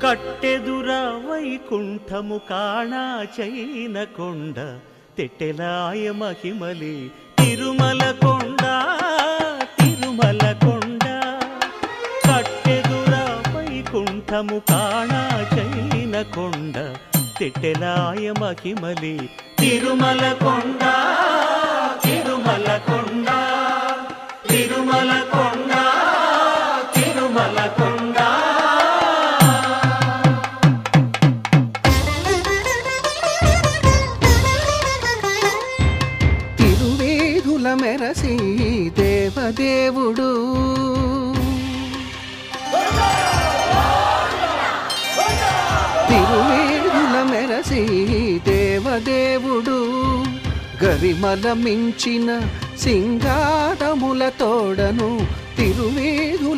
కట్టెదుర వైకుంఠము కాణా చైన కొండ తెట్టెలాయ మహిమలి తిరుమల కొండ తిరుమల కొండ కట్టెదుర వైకుంఠము కాణా చైన కొండ తెట్టెలాయ మహిమలి తిరుమల కొండ తిరుమల కొండ తిరుమల కొండ తిరుమల కొండ తిరువేదుల మెరసి దేవదేవుడు తిరువేదుల మెరసి దేవదేవుడు గరిమల మించిన సింగారముల తోడను తిరువేదుల